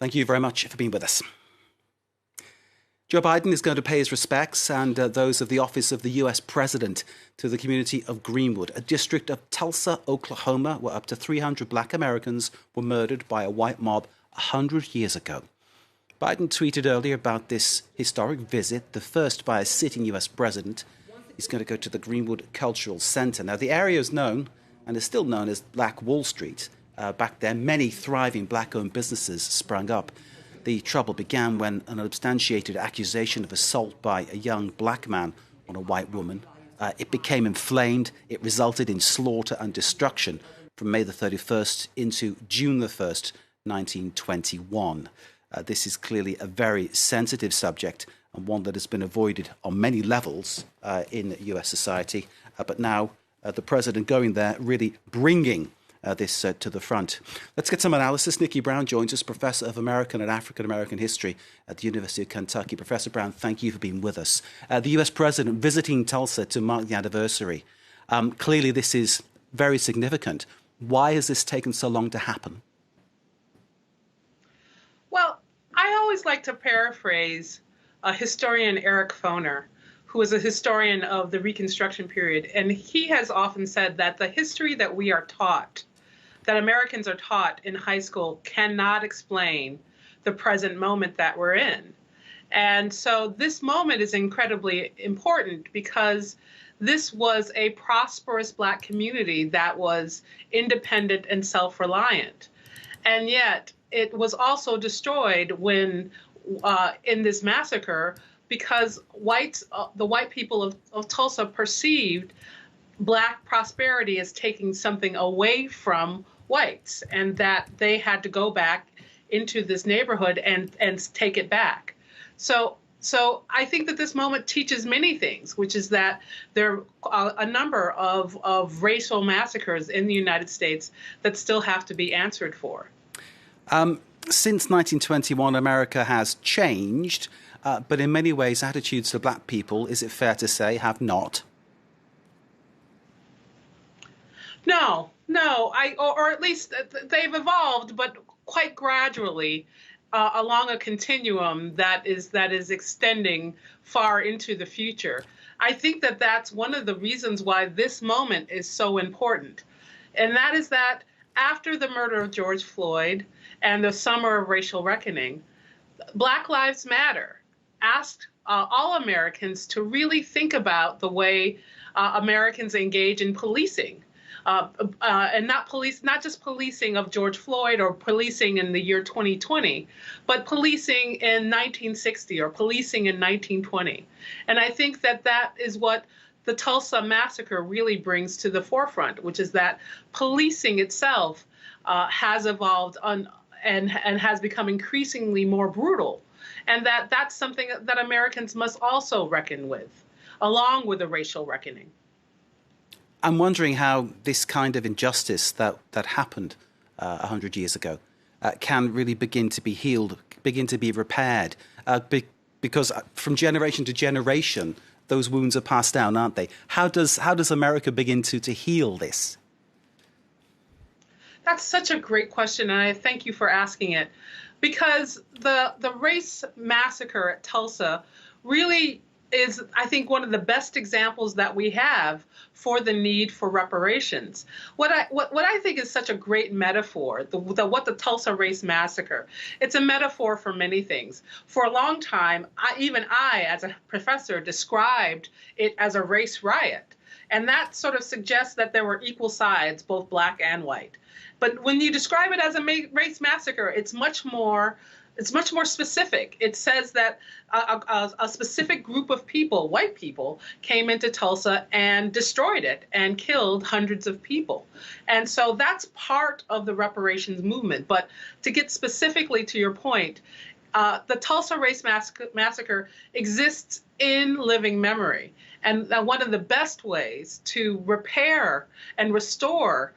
Thank you very much for being with us. Joe Biden is going to pay his respects and those of the office of the U.S. President to the community of Greenwood, a district of Tulsa, Oklahoma, where up to 300 black Americans were murdered by a white mob 100 years ago. Biden tweeted earlier about this historic visit, the first by a sitting U.S. president. He's going to go to the Greenwood Cultural Center. Now, the area is known and is still known as Black Wall Street. Back then, many thriving black-owned businesses sprung up. The trouble began when an unsubstantiated accusation of assault by a young black man on a white woman. It became inflamed. It resulted in slaughter and destruction from May the 31st into June the 1st, 1921. This is clearly a very sensitive subject and one that has been avoided on many levels in U.S. society. But now the president going there really bringing this to the front. Let's get some analysis. Nikki Brown joins us, Professor of American and African American History at the University of Kentucky. Professor Brown, thank you for being with us. The US President visiting Tulsa to mark the anniversary. Clearly this is very significant. Why has this taken so long to happen? Well, I always like to paraphrase historian Eric Foner, who is a historian of the Reconstruction period. And he has often said that the history that we are taught, that Americans are taught in high school, cannot explain the present moment that we're in. And so this moment is incredibly important because this was a prosperous black community that was independent and self-reliant. And yet it was also destroyed when in this massacre because the white people of Tulsa perceived black prosperity as taking something away from whites, and that they had to go back into this neighborhood and take it back. So I think that this moment teaches many things, which is that there are a number of racial massacres in the United States that still have to be answered for. Since 1921, America has changed, but in many ways, attitudes to black people, is it fair to say, have not? No, or at least they've evolved, but quite gradually along a continuum that is extending far into the future. I think that that's one of the reasons why this moment is so important, and that is that after the murder of George Floyd and the summer of racial reckoning, Black Lives Matter asked all Americans to really think about the way Americans engage in policing. And not just policing of George Floyd or policing in the year 2020, but policing in 1960 or policing in 1920. And I think that that is what the Tulsa massacre really brings to the forefront, which is that policing itself has evolved and has become increasingly more brutal. And that's something that Americans must also reckon with, along with the racial reckoning. I'm wondering how this kind of injustice that happened 100 years ago can really begin to be healed, begin to be repaired, because from generation to generation, those wounds are passed down, aren't they? How does America begin to heal this? That's such a great question, and I thank you for asking it, because the race massacre at Tulsa really is, I think, one of the best examples that we have for the need for reparations. What I think is such a great metaphor, what the Tulsa Race Massacre, it's a metaphor for many things. For a long time, I, as a professor, described it as a race riot. And that sort of suggests that there were equal sides, both black and white. But when you describe it as a race massacre, it's much more specific. It says that a specific group of people, white people, came into Tulsa and destroyed it and killed hundreds of people. And so that's part of the reparations movement. But to get specifically to your point, the Tulsa Race Massacre exists in living memory. And one of the best ways to repair and restore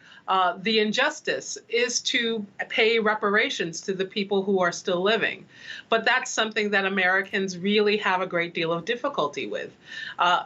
the injustice is to pay reparations to the people who are still living. But that's something that Americans really have a great deal of difficulty with.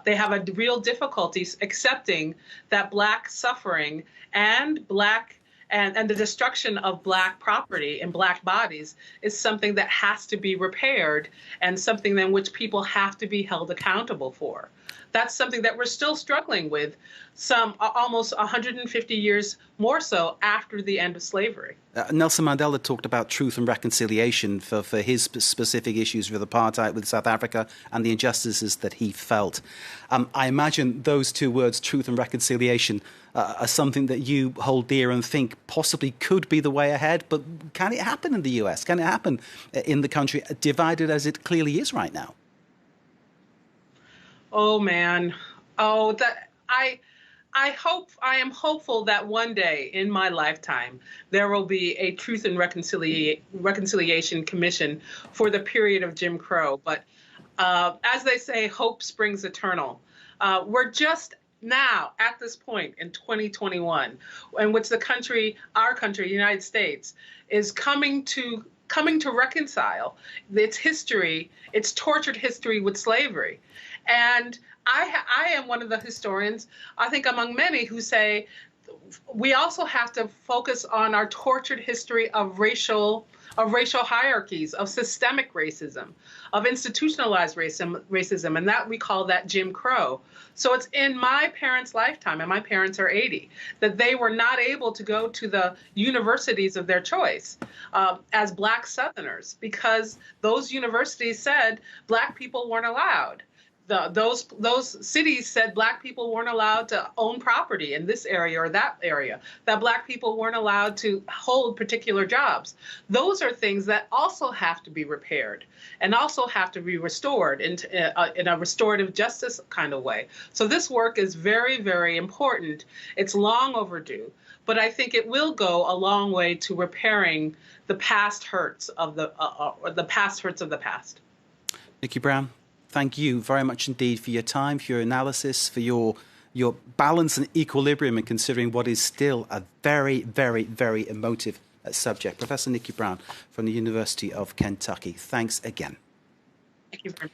They have a real difficulty accepting that black suffering and black and the destruction of Black property and Black bodies is something that has to be repaired and something in which people have to be held accountable for. That's something that we're still struggling with, some almost 150 years more so after the end of slavery. Nelson Mandela talked about truth and reconciliation for his specific issues with apartheid, with South Africa, and the injustices that he felt. I imagine those two words, truth and reconciliation, are something that you hold dear and think possibly could be the way ahead. But can it happen in the US? Can it happen in the country, divided as it clearly is right now? Oh man, I am hopeful that one day in my lifetime there will be a Truth and Reconciliation Commission for the period of Jim Crow. But as they say, hope springs eternal. We're just now at this point in 2021, in which our country, the United States, is coming to reconcile its history, its tortured history with slavery. And I am one of the historians, I think among many, who say we also have to focus on our tortured history of racial hierarchies, of systemic racism, of institutionalized racism, and that we call that Jim Crow. So it's in my parents' lifetime, and my parents are 80, that they were not able to go to the universities of their choice as Black Southerners because those universities said Black people weren't allowed. Those cities said Black people weren't allowed to own property in this area or that area, that Black people weren't allowed to hold particular jobs. Those are things that also have to be repaired and also have to be restored in a restorative justice kind of way. So this work is very, very important. It's long overdue, but I think it will go a long way to repairing the past hurts of the past hurts of the past. Nikki Brown, thank you very much indeed for your time, for your analysis, for your balance and equilibrium in considering what is still a very, very, very emotive subject. Professor Nikki Brown from the University of Kentucky, thanks again. Thank you very much.